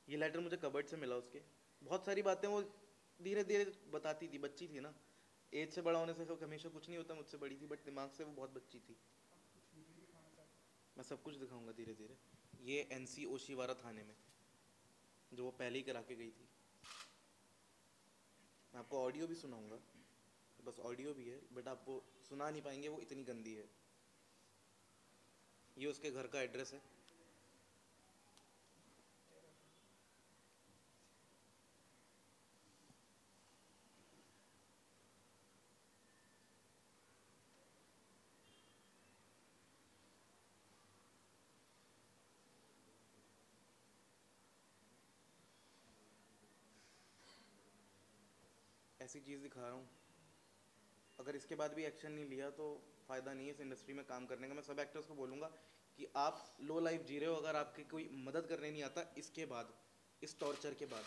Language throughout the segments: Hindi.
ये लेटर मुझे कबर्ड से मिला उसके। बहुत सारी बातें वो धीरे धीरे बताती थी, बच्ची थी ना, एज से बड़ा होने से हमेशा कुछ नहीं होता, मुझसे बड़ी थी बट दिमाग से वो बहुत बच्ची थी। मैं सब कुछ दिखाऊंगा धीरे धीरे। ये एनसी ओशीवारा थाने में, जो वो पहले ही करा के गई थी। मैं आपको ऑडियो भी सुनाऊंगा, बस ऑडियो भी है बट आप वो सुना नहीं पाएंगे, वो इतनी गंदी है। ये उसके घर का एड्रेस है। ऐसी चीज़ दिखा रहा हूँ। अगर इसके बाद भी एक्शन नहीं लिया तो फ़ायदा नहीं है इस इंडस्ट्री में काम करने का। मैं सब एक्टर्स को बोलूँगा कि आप लो लाइफ जी रहे हो, अगर आपकी कोई मदद करने नहीं आता इसके बाद, इस टॉर्चर के बाद,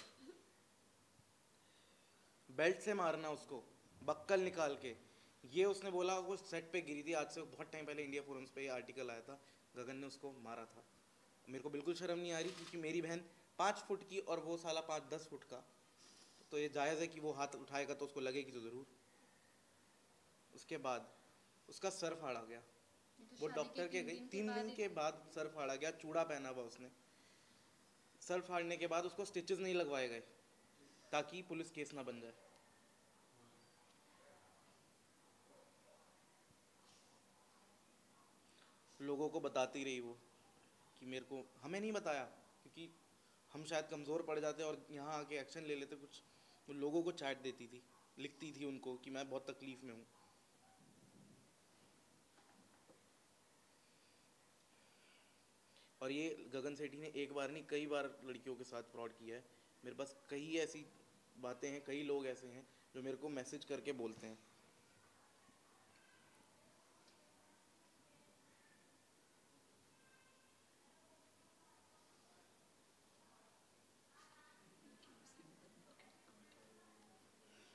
बेल्ट से मारना उसको, बक्कल निकाल के। ये उसने बोला वो सेट पे गिरी थी, आज से बहुत टाइम पहले इंडिया फोरम्स पे ये आर्टिकल आया था, गगन ने उसको मारा था। मेरे को बिल्कुल शर्म नहीं आ रही क्योंकि मेरी बहन 5 फुट की और वो साला 5-10 फुट का, तो ये जायज़ है कि वो हाथ उठाएगा तो उसको लगेगी तो ज़रूर। उसके बाद उसका सर फाड़ा गया, तो वो शादी डॉक्टर के गई, 3 दिन बाद के बाद सर फाड़ा गया, चूड़ा पहना हुआ उसने। सर फाड़ने के बाद उसको स्टिचेस नहीं लगवाए गए ताकि पुलिस केस ना बन जाए। लोगों को बताती रही वो कि मेरे को, हमें नहीं बताया क्योंकि हम शायद कमज़ोर पड़ जाते और यहाँ आके एक्शन ले लेते कुछ। वो लोगों को चैट देती थी, लिखती थी उनको कि मैं बहुत तकलीफ़ में हूँ। और ये गगन सेठी ने एक बार नहीं कई बार लड़कियों के साथ फ्रॉड किया है। मेरे पास कई ऐसी बातें हैं, कई लोग ऐसे हैं जो मेरे को मैसेज करके बोलते हैं।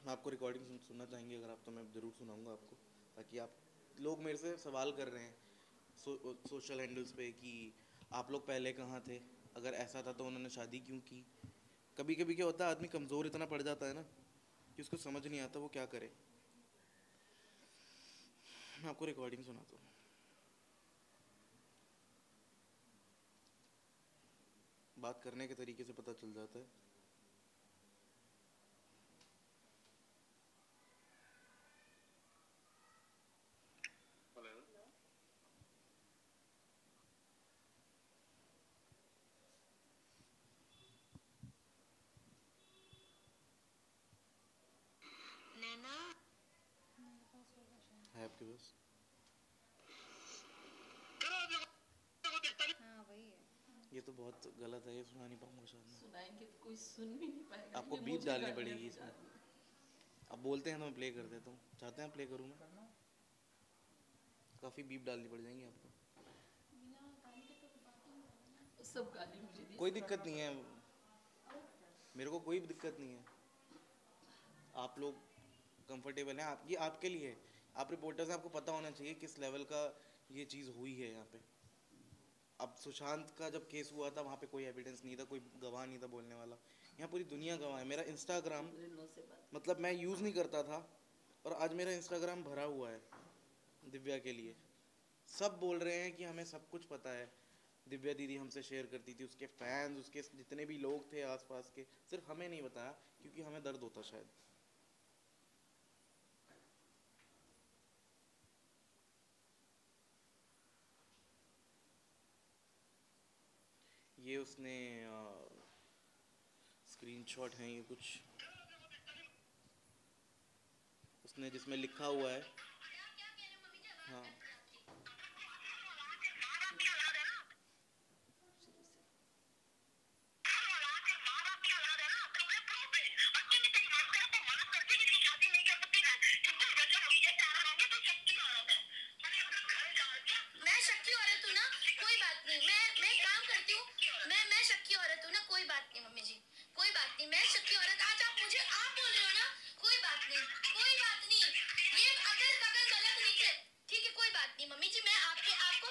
मैं आपको रिकॉर्डिंग सुनना चाहेंगे अगर आप, तो मैं ज़रूर सुनाऊंगा आपको, ताकि आप, लोग मेरे से सवाल कर रहे हैं सोशल हैंडल्स पे कि आप लोग पहले कहाँ थे, अगर ऐसा था तो उन्होंने शादी क्यों की। कभी कभी क्या होता है, आदमी कमज़ोर इतना पड़ जाता है ना कि उसको समझ नहीं आता वो क्या करे। मैं आपको रिकॉर्डिंग सुनाता हूँ। बात करने के तरीके से पता चल जाता है। नैना है आपके पास? हाँ वही है। ये तो बहुत गलत है, ये सुना नहीं पाऊंगा शायद मैं। सुनाएंगे तो कोई सुन भी नहीं पाएगा, आपको ये बीप मुझे डालनी गालियाँ पड़ेगी दी जा इसमें। रही है। अब बोलते हैं तो मैं प्ले कर देता हूँ, चाहते हैं प्ले करूँ मैं? काफ़ी बीप डालनी पड़ जाएंगी आपको। सब गाली मुझे दी। कोई दिक्कत नहीं है, मेरे को कोई दिक्कत नहीं है। आप लोग कंफर्टेबल हैं, आप, ये आपके लिए है। आप रिपोर्टर्स हैं, आपको पता होना चाहिए किस लेवल का ये चीज़ हुई है यहाँ पे। अब सुशांत का जब केस हुआ था वहाँ पे कोई एविडेंस नहीं था, कोई गवाह नहीं था बोलने वाला। यहाँ पूरी दुनिया गवाह है। मेरा इंस्टाग्राम, मतलब मैं यूज़ नहीं करता था और आज मेरा इंस्टाग्राम भरा हुआ है दिव्या के लिए। सब बोल रहे हैं कि हमें सब कुछ पता है, दिव्या दीदी हमसे शेयर करती थी, उसके फैंस, उसके जितने भी लोग थे आसपास के, सिर्फ हमें नहीं बताया क्योंकि हमें दर्द होता शायद। ये उसने स्क्रीनशॉट हैं ये कुछ, उसने जिसमें लिखा हुआ है। हाँ, मैं शक्की औरत हूँ ना, कोई बात नहीं। मैं काम करती हूँ। मैं शक्की औरत हूँ ना, कोई बात नहीं मम्मी जी, कोई बात नहीं। मैं शक्की औरत, आज आप मुझे आप बोल रहे हो ना, कोई बात नहीं, कोई बात नहीं। ये अगर गगन गलत निकले, ठीक है, कोई बात नहीं मम्मी जी। मैं आपको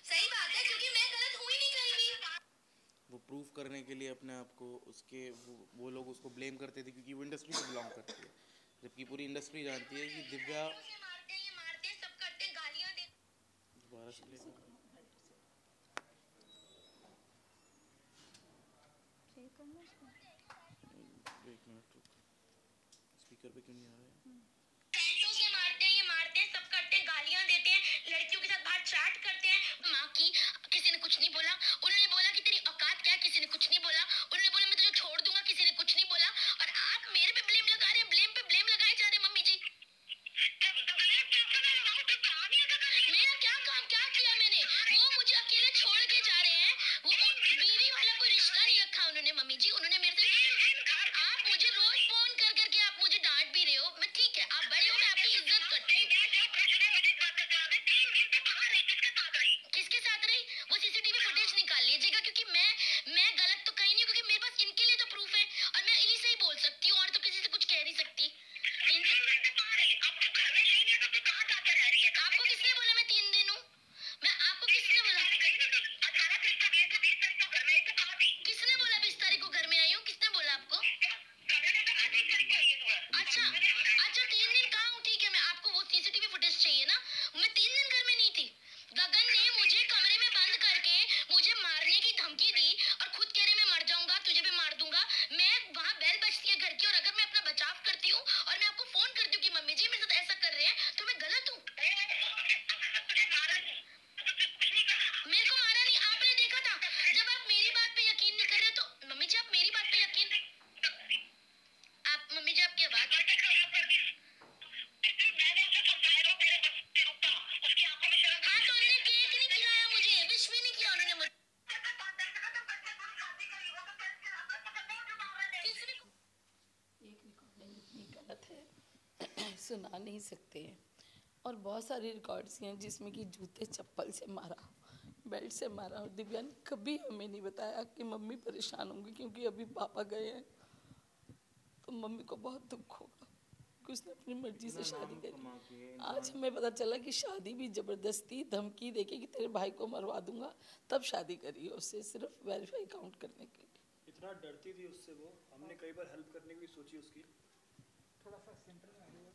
सही बात है क्योंकि मैं गलत हुई नहीं कहीं भी। करने के लिए अपने आप को उसके वो लोग उसको ब्लेम करते थे क्योंकि वो इंडस्ट्री से बिलोंग करती है, जबकि पूरी इंडस्ट्री जानती है कि दिव्या मारते हैं, ये मारते हैं, सब करते हैं, गालियां देते दोबारा से play करो। एक मिनट रुक, स्पीकर पे क्यों नहीं आ रहा है? पैंटों से मारते हैं, ये मारते हैं, सब करते हैं, गालियां देते हैं, लड़कियों के साथ बाहर चैट करते हैं। माँ की किसी ने कुछ नहीं बोला, उन्होंने बोला कि तेरी औकात क्या है, किसी ने कुछ नहीं बोला, उन्होंने बोला मैं तुझे छोड़ दूंगा, किसी ने कुछ नहीं बोला, और आप मेरे पे ब्लेम लगा रहे हैं, ब्लेम पे ब्लेम लगाए जा रहे हैं मम्मी जी। मेरा क्या काम क्या किया मैंने? वो मुझे अकेले छोड़ के जा रहे हैं, वो बीवी वाला कोई रिश्ता नहीं रखा उन्होंने मम्मी जी, उन्होंने मेरे से, आप मुझे रोज फोन कर करके आप मुझे डांट भी रहे हो, मैं ठीक है आप बड़े हो, मैं आपकी इज्जत करती हूँ। किसके साथ रही? वो सीसीटीवी फुटेज निकाल लीजिएगा, क्योंकि मैं गलत तो कहीं नहीं हूँ, क्योंकि मेरे पास इनके लिए तो प्रूफ है और मैं इन्हीं से ही बोल सकती हूँ, और तो किसी से कुछ कह नहीं सकती। आपको किसने बोला मैं 3 दिन हूँ? मैं आपको किसने बोला? किसने बोला 20 तारीख को घर में आई हूँ? किसने बोला आपको? अच्छा 3 दिन कहाँ हूँ? ठीक है, मैं आपको वो सीसीटीवी फुटेज चाहिए ना? मैं 3 दिन घर में नहीं थी। गगन ने मुझे कमरे में बंद करके मुझे मारने की धमकी दी और खुद कह रहे मैं मर जाऊंगा, तुझे भी मार दूंगा। मैं वहाँ बेल बजती है घर की, और अगर मैं अपना बचाव करती हूँ और मैं आपको फोन करती हूँ कि मम्मी जी मेरे साथ ऐसा कर रहे हैं, तो मैं गलत हूँ? मेरे को मारा नहीं, आपने देखा था। जब आप मेरी बात पे यकीन नहीं कर रहे तो मम्मी जी आप मेरी बात पे यकीन, आप मम्मी जी आपकी आवाज, हाँ तो उन्होंने केक नहीं खिलाया मुझे, विश भी नहीं किया उन्होंने मुझे। एक रिकॉर्डिंग इतनी गलत है सुना नहीं सकते हैं, और बहुत सारी रिकॉर्ड्स हैं जिसमें कि जूते चप्पल से मारा, बेल्ट से मारा, और दिव्या ने कभी हमें नहीं बताया कि मम्मी परेशान होंगी क्योंकि अभी पापा गए हैं, तो मम्मी को बहुत दुख होगा कि उसने अपनी मर्जी से शादी करी। आज हमें पता चला कि शादी भी ज़बरदस्ती धमकी देके कि तेरे भाई को मरवा दूंगा, तब शादी करी है उससे, सिर्फ वेरीफाई काउंट करने के लिए। इतना डरती थी उससे वो, हमने कई बार हेल्प करने की भी सोची उसकी, थोड़ा सा सेंटर में आ जाइए।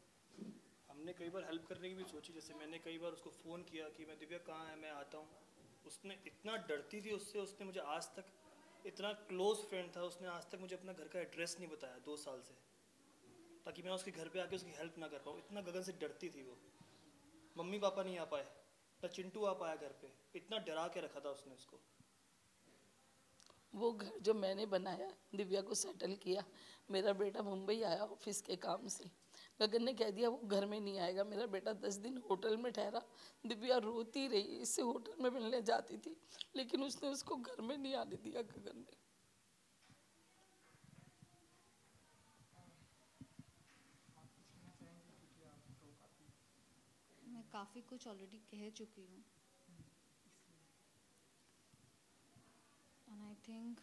हमने कई बार हेल्प करने की भी सोची, जैसे मैंने कई बार उसको फ़ोन किया कि मैं दिव्या कहाँ है, मैं आता हूँ। उसने इतना डरती थी उससे, उसने मुझे आज तक, इतना क्लोज फ्रेंड था, उसने आज तक मुझे अपना घर का एड्रेस नहीं बताया 2 साल से, ताकि मैं उसके घर पे आके उसकी हेल्प ना कर पाऊँ। इतना गगन से डरती थी वो। मम्मी पापा नहीं आ पाए, ना चिंटू आ पाया घर पे, इतना डरा के रखा था उसने उसको। वो घर जो मैंने बनाया, दिव्या को सेटल किया, मेरा बेटा मुंबई आया ऑफिस के काम से, गगन ने कह दिया वो घर में नहीं आएगा, मेरा बेटा 10 दिन होटल में ठहरा। दिव्या रोती रही, इससे होटल में मिलने जाती थी, लेकिन उसने उसको घर में नहीं आने दिया गगन ने। मैं काफ़ी कुछ ऑलरेडी कह चुकी हूँ, एंड आई थिंक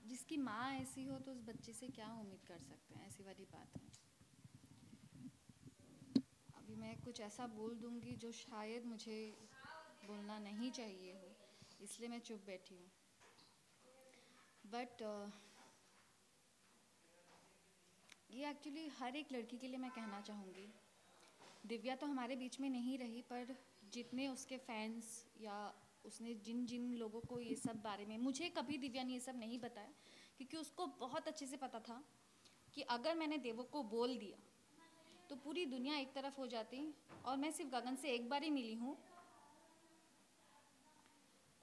जिसकी माँ ऐसी हो तो उस बच्चे से क्या उम्मीद कर सकते हैं, ऐसी वाली बात है। अभी मैं कुछ ऐसा बोल दूँगी जो शायद मुझे बोलना नहीं चाहिए हो, इसलिए मैं चुप बैठी हूँ। बट ये एक्चुअली हर एक लड़की के लिए मैं कहना चाहूँगी। दिव्या तो हमारे बीच में नहीं रही, पर जितने उसके फैंस या उसने जिन जिन लोगों को ये सब बारे में, मुझे कभी दिव्या ने ये सब नहीं बताया, क्योंकि उसको बहुत अच्छे से पता था कि अगर मैंने देवो को बोल दिया तो पूरी दुनिया एक तरफ हो जाती, और मैं सिर्फ गगन से एक बार ही मिली हूँ।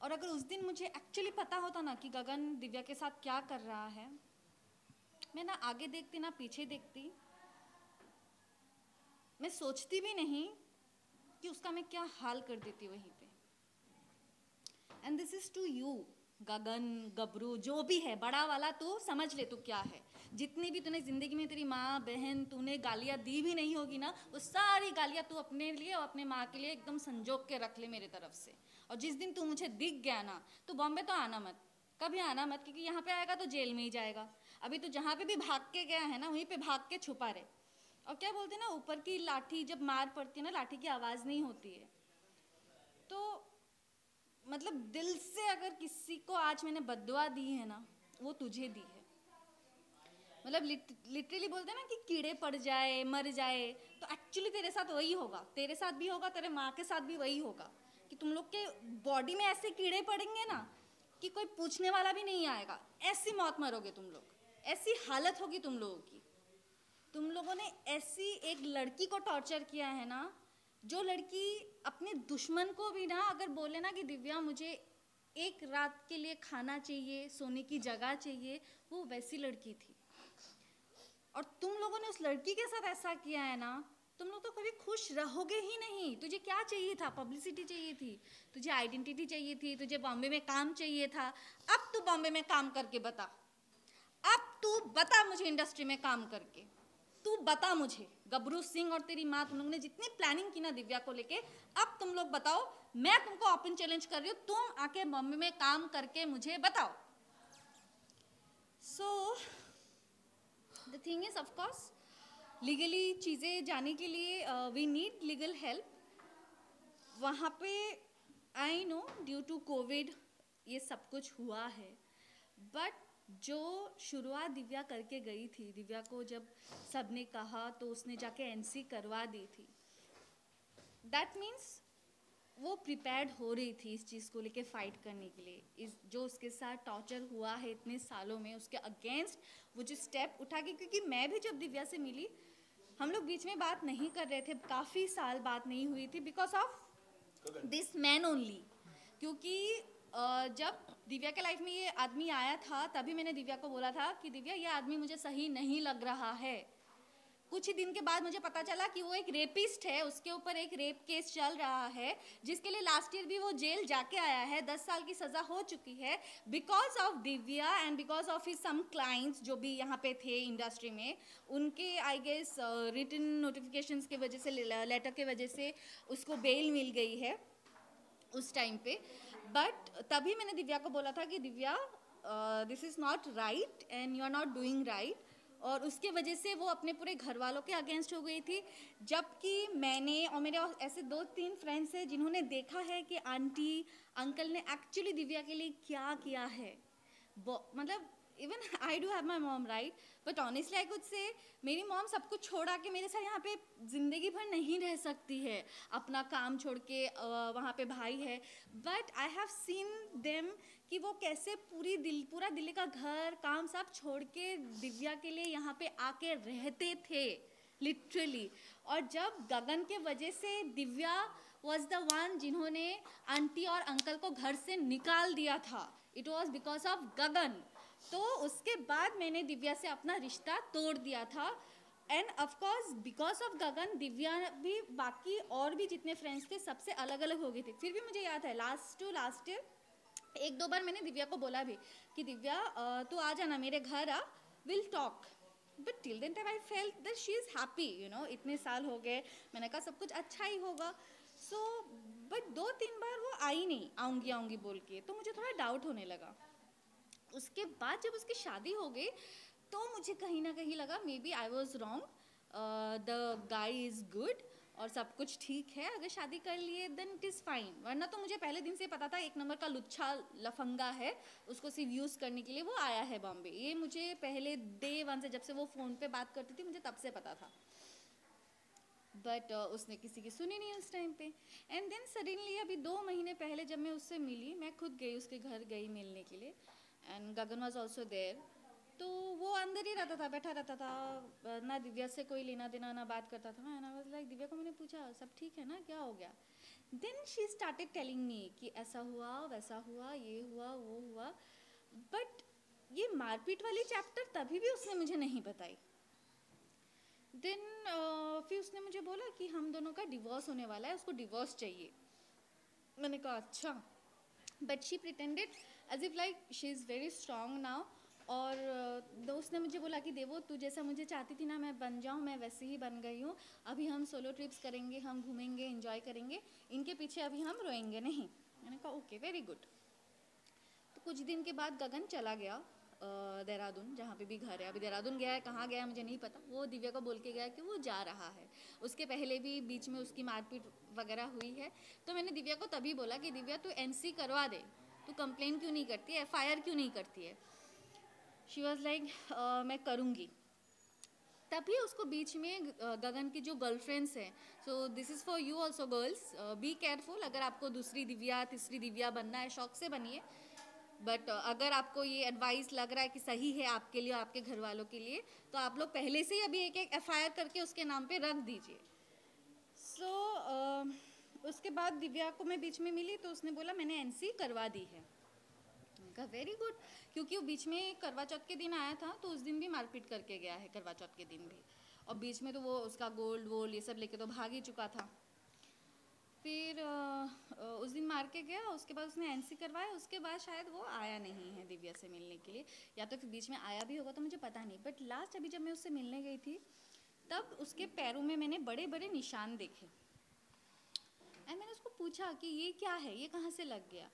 और अगर उस दिन मुझे एक्चुअली पता होता ना कि गगन दिव्या के साथ क्या कर रहा है, मैं ना आगे देखती ना पीछे देखती, मैं सोचती भी नहीं कि उसका मैं क्या हाल कर देती वहीं पे। And this is to you Gagan, गबरू, जो भी है बड़ा वाला, तो समझ ले तू क्या है। जितनी भी तूने ज़िंदगी में तेरी माँ बहन तूने गालियाँ दी भी नहीं होगी ना, वो सारी गालियाँ तू अपने लिए और अपने माँ के लिए एकदम संजोग के रख ले मेरे तरफ से। और जिस दिन तू मुझे दिख गया ना, तो बॉम्बे तो आना मत, कभी आना मत, क्योंकि यहाँ पे आएगा तो जेल में ही जाएगा। अभी तो जहाँ पे भी भाग के गया है ना, वहीं पे भाग के छुपा रहे। और क्या बोलते हैं ना, ऊपर की लाठी जब मार पड़ती है ना, लाठी की आवाज़ नहीं होती है। तो मतलब दिल से अगर किसी को आज मैंने बद्दुआ दी है ना, वो तुझे दी है। मतलब लिटरली बोलते हैं ना कि कीड़े पड़ जाए, मर जाए, तो एक्चुअली तेरे साथ वही होगा, तेरे साथ भी होगा, तेरे माँ के साथ भी वही होगा कि तुम लोग के बॉडी में ऐसे कीड़े पड़ेंगे ना कि कोई पूछने वाला भी नहीं आएगा। ऐसी मौत मरोगे तुम लोग, ऐसी हालत होगी तुम लोगों की। तुम लोगों ने ऐसी एक लड़की को टॉर्चर किया है ना, जो लड़की अपने दुश्मन को भी ना अगर बोले ना कि दिव्या मुझे एक रात के लिए खाना चाहिए, सोने की जगह चाहिए, वो वैसी लड़की थी। और तुम लोगों ने उस लड़की के साथ ऐसा किया है ना, तुम लोग तो कभी खुश रहोगे ही नहीं। तुझे क्या चाहिए था? पब्लिसिटी चाहिए थी, तुझे आइडेंटिटी चाहिए थी, तुझे बॉम्बे में काम चाहिए था। अब तू बॉम्बे में काम करके बता, अब तू बता मुझे इंडस्ट्री में काम करके, तू बता मुझे। गबरू सिंह और तेरी माँ, तुम लोग ने जितनी प्लानिंग की ना दिव्या को लेके, अब तुम लोग बताओ। मैं तुमको ओपन चैलेंज कर रही हूँ, तुम आके बॉम्बे में काम करके मुझे बताओ। So the thing is, of course legally चीज़ें जाने के लिए वी नीड लीगल हेल्प। वहाँ पे I know due to COVID ये सब कुछ हुआ है, बट जो शुरुआत दिव्या करके गई थी, दिव्या को जब सबने कहा तो उसने जाके एनसी करवा दी थी। दैट मीन्स वो प्रिपेयर्ड हो रही थी इस चीज़ को लेके फाइट करने के लिए। इस जो उसके साथ टॉर्चर हुआ है इतने सालों में, उसके अगेंस्ट वो जो स्टेप उठा के, क्योंकि मैं भी जब दिव्या से मिली, हम लोग बीच में बात नहीं कर रहे थे, काफ़ी साल बात नहीं हुई थी, because of this man only. क्योंकि जब दिव्या के लाइफ में ये आदमी आया था, तभी मैंने दिव्या को बोला था कि दिव्या ये आदमी मुझे सही नहीं लग रहा है। कुछ ही दिन के बाद मुझे पता चला कि वो एक रेपिस्ट है, उसके ऊपर एक रेप केस चल रहा है, जिसके लिए लास्ट ईयर भी वो जेल जाके आया है, 10 साल की सज़ा हो चुकी है, because of Divya and because of his some clients जो भी यहाँ पे थे इंडस्ट्री में, उनके आई गेस रिटन नोटिफिकेशंस के वजह से, लेटर के वजह से उसको बेल मिल गई है उस टाइम पे। बट तभी मैंने दिव्या को बोला था कि Divya this is not right and you are not doing right. और उसके वजह से वो अपने पूरे घर वालों के अगेंस्ट हो गई थी। जबकि मैंने और मेरे ऐसे 2-3 फ्रेंड्स हैं जिन्होंने देखा है कि आंटी अंकल ने एक्चुअली दिव्या के लिए क्या किया है। मतलब even I do have my mom right, but honestly I could say मेरी मॉम सब कुछ छोड़ा के मेरे साथ यहाँ पे ज़िंदगी भर नहीं रह सकती है, अपना काम छोड़ के वहाँ पे भाई है। But I have seen them कि वो कैसे पूरा दिल्ली का घर काम सब छोड़ के दिव्या के लिए यहाँ पे आके रहते थे लिटरली। और जब गगन के वजह से दिव्या वॉज द वन जिन्होंने आंटी और अंकल को घर से निकाल दिया था, इट वॉज बिकॉज ऑफ गगन। तो उसके बाद मैंने दिव्या से अपना रिश्ता तोड़ दिया था। एंड ऑफकोर्स बिकॉज ऑफ गगन दिव्या भी बाकी और भी जितने फ्रेंड्स थे सबसे अलग अलग हो गए थे। फिर भी मुझे याद है लास्ट ईयर 1-2 बार मैंने दिव्या को बोला भी कि दिव्या तू आ जाना मेरे घर, आ, will talk. But till then time I felt that she is happy, you know, इतने साल हो गए, मैंने कहा सब कुछ अच्छा ही होगा। सो बट 2-3 बार वो आई नहीं, आऊँगी बोल के, तो मुझे थोड़ा डाउट होने लगा। उसके बाद जब उसकी शादी हो गई तो मुझे कहीं ना कहीं लगा maybe I was wrong, the guy is good और सब कुछ ठीक है, अगर शादी कर लिए देन इट इज़ फाइन। वरना तो मुझे पहले दिन से पता था 1 नंबर का लुच्छा लफंगा है, उसको सिर्फ यूज़ करने के लिए वो आया है बॉम्बे। ये मुझे पहले डे 1 से, जब से वो फ़ोन पे बात करती थी, मुझे तब से पता था। बट उसने किसी की सुनी नहीं उस टाइम पे। एंड देन सडनली अभी 2 महीने पहले जब मैं उससे मिली, मैं खुद गई उसके घर गई मिलने के लिए, and Gagan was also there. तो वो अंदर ही रहता था, बैठा रहता था, ना दिव्या से कोई लेना देना, ना बात करता था। And I was like, Divya को मैंने पूछा सब ठीक है ना, क्या हो गया? Then she started telling me कि ऐसा हुआ, वैसा हुआ, ये हुआ, वो हुआ। बट ये मारपीट वाली चैप्टर तभी भी उसने मुझे नहीं बताई। देन फिर उसने मुझे बोला कि हम दोनों का डिवोर्स होने वाला है, उसको डिवोर्स चाहिए। मैंने कहा अच्छा। But she pretended as if like she is very strong now. और दोस्त ने मुझे बोला कि देवो तू जैसा मुझे चाहती थी ना मैं बन जाऊँ, मैं वैसे ही बन गई हूँ। अभी हम सोलो ट्रिप्स करेंगे, हम घूमेंगे, एंजॉय करेंगे, इनके पीछे अभी हम रोएंगे नहीं। मैंने कहा ओके वेरी गुड। तो कुछ दिन के बाद गगन चला गया देहरादून, जहाँ पे भी घर है। अभी देहरादून गया है, कहाँ गया है मुझे नहीं पता। वो दिव्या को बोल के गया कि वो जा रहा है। उसके पहले भी बीच में उसकी मारपीट वगैरह हुई है। तो मैंने दिव्या को तभी बोला कि दिव्या तू NC करवा दे, तू कंप्लेन क्यों नहीं करती है, FIR क्यों नहीं करती है। शी वॉज लाइक मैं करूँगी। तभी उसको बीच में गगन की जो गर्लफ्रेंड्स हैं, so this is for you also girls, be careful. अगर आपको दूसरी दिव्या तीसरी दिव्या बनना है, शौक से बनिए, बट अगर आपको ये एडवाइस लग रहा है कि सही है आपके लिए, आपके घर वालों के लिए, तो आप लोग पहले से ही अभी एक एक FIR करके उसके नाम पे रख दीजिए। सो उसके बाद दिव्या को मैं बीच में मिली तो उसने बोला मैंने NC करवा दी है। कहा वेरी गुड, क्योंकि वो बीच में करवा चौथ के दिन आया था तो उस दिन भी मारपीट करके गया है, करवा चौथ के दिन भी। और बीच में तो वो उसका गोल्ड वोल्ड ये सब लेके तो भाग ही चुका था। फिर उस दिन मार के गया, उसके बाद उसने NC करवाया। उसके बाद शायद वो आया नहीं है दिव्या से मिलने के लिए, या तो फिर बीच में आया भी होगा तो मुझे पता नहीं। बट लास्ट अभी जब मैं उससे मिलने गई थी तब उसके पैरों में मैंने बड़े बड़े निशान देखे। एंड मैंने उसको पूछा कि ये क्या है, ये कहाँ से लग गया।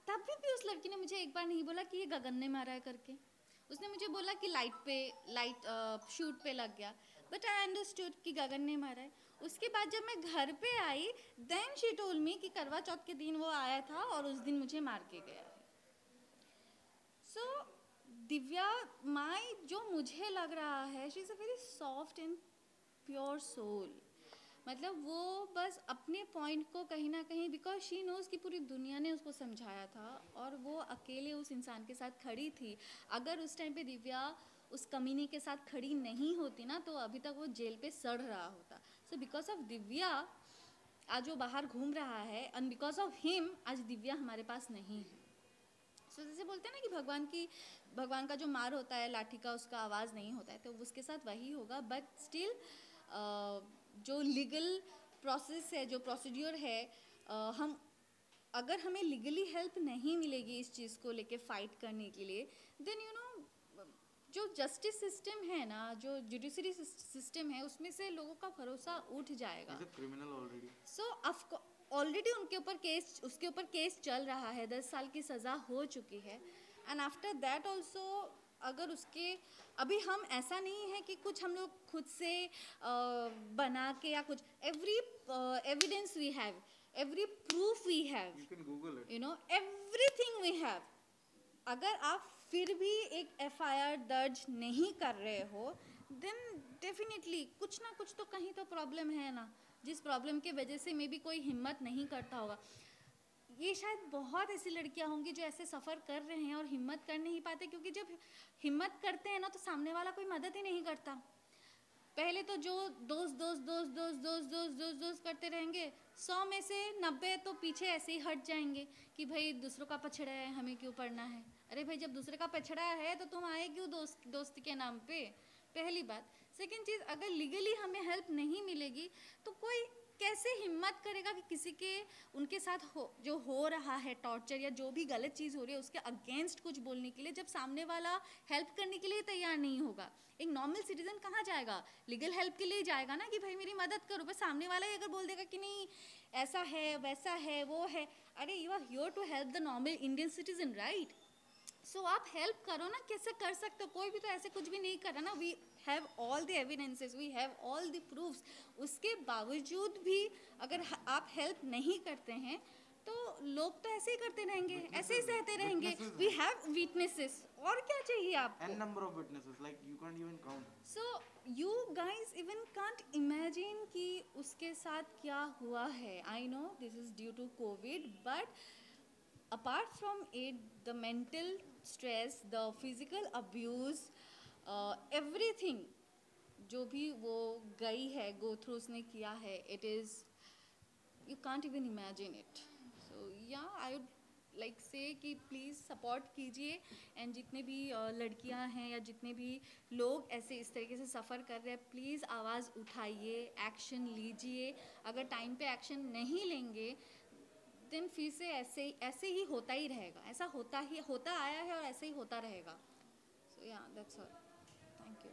तब भी उस लड़की ने मुझे एक बार नहीं बोला कि ये गगन ने मारा है करके। उसने मुझे बोला कि लाइट शूट पे लग गया। बट आई अंडरस्टूड कि गगन ने मारा है। उसके बाद जब मैं घर पे आई देन शी टोल्ड मी कि करवा चौथ के दिन वो आया था और उस दिन मुझे मार के गया है। सो दिव्या माई जो मुझे लग रहा है, she is a very soft and pure soul. मतलब वो बस अपने पॉइंट को कहीं ना कहीं, बिकॉज शी नोज कि पूरी दुनिया ने उसको समझाया था और वो अकेले उस इंसान के साथ खड़ी थी। अगर उस टाइम पे दिव्या उस कमीने के साथ खड़ी नहीं होती ना तो अभी तक वो जेल पे सड़ रहा होता। सो बिकॉज ऑफ दिव्या आज वो बाहर घूम रहा है, एंड बिकॉज ऑफ हिम आज दिव्या हमारे पास नहीं है। सो जैसे बोलते हैं ना कि भगवान का जो मार होता है लाठी का, उसका आवाज़ नहीं होता है, तो उसके साथ वही होगा। बट स्टिल जो लीगल प्रोसेस है, जो प्रोसीड्यूर है, हम अगर हमें लीगली हेल्प नहीं मिलेगी इस चीज़ को लेके फाइट करने के लिए, देन यू नो जो जस्टिस सिस्टम है ना, जो जुडिशरी सिस्टम है, उसमें से लोगों का भरोसा उठ जाएगा। Criminal already. सो ऑलरेडी उसके ऊपर केस चल रहा है, 10 साल की सज़ा हो चुकी है। एंड आफ्टर दैट ऑल्सो अगर उसके अभी हम ऐसा नहीं है कि कुछ हम लोग खुद से बना के या कुछ, every evidence we have, every proof we have, you can Google it, you know everything we have. अगर आप फिर भी एक FIR दर्ज नहीं कर रहे हो, देन डेफिनेटली कुछ ना कुछ तो कहीं तो प्रॉब्लम है ना, जिस प्रॉब्लम के वजह से मे बी कोई हिम्मत नहीं करता होगा। ये शायद बहुत ऐसी लड़कियां होंगी जो ऐसे सफ़र कर रहे हैं और हिम्मत कर नहीं पाते, क्योंकि जब हिम्मत करते हैं ना तो सामने वाला कोई मदद ही नहीं करता। पहले तो जो दोस्त करते रहेंगे, 100 में से 90 तो पीछे ऐसे ही हट जाएंगे कि भाई दूसरों का पछड़ा है, हमें क्यों पढ़ना है। अरे भाई जब दूसरे का पछड़ा है तो तुम आए क्यों दोस्त के नाम पे, पहली बात। सेकंड चीज़, अगर लीगली हमें हेल्प नहीं मिलेगी तो कोई कैसे हिम्मत करेगा कि किसी के उनके साथ जो हो रहा है टॉर्चर या जो भी गलत चीज़ हो रही है उसके अगेंस्ट कुछ बोलने के लिए, जब सामने वाला हेल्प करने के लिए तैयार नहीं होगा। एक नॉर्मल सिटीजन कहाँ जाएगा, लीगल हेल्प के लिए जाएगा ना कि भाई मेरी मदद करो। बस सामने वाला ही अगर बोल देगा कि नहीं ऐसा है वैसा है वो है, अरे you are here to help the normal Indian citizen, right. So आप हेल्प करो ना, कैसे कर सकते हो, कोई भी तो ऐसे कुछ भी नहीं कर रहा ना। We have all the evidences, we have all the proofs, उसके बावजूद भी अगर आप हेल्प नहीं करते हैं तो लोग तो ऐसे ही करते रहेंगे, ऐसे ही सहते रहेंगे। वी हैव विटनेसेस, और क्या चाहिए आपको, an number of witnesses, like you can't even count. So you guys even can't imagine कि उसके साथ क्या हुआ है। I know this is due to COVID, but apart from it, the mental stress, the physical abuse, everything जो भी वो गई है, go through उसने किया है, it is, you can't even imagine it. So yeah, I would like say कि please support कीजिए, and जितने भी लड़कियां हैं या जितने भी लोग ऐसे इस तरीके से सफ़र कर रहे हैं, प्लीज़ आवाज़ उठाइए, एक्शन लीजिए। अगर टाइम पे एक्शन नहीं लेंगे दिन फिर से ऐसे ही होता ही रहेगा, ऐसा होता आया है और ऐसे ही होता रहेगा। सो या दैट्स ऑल, थैंक यू।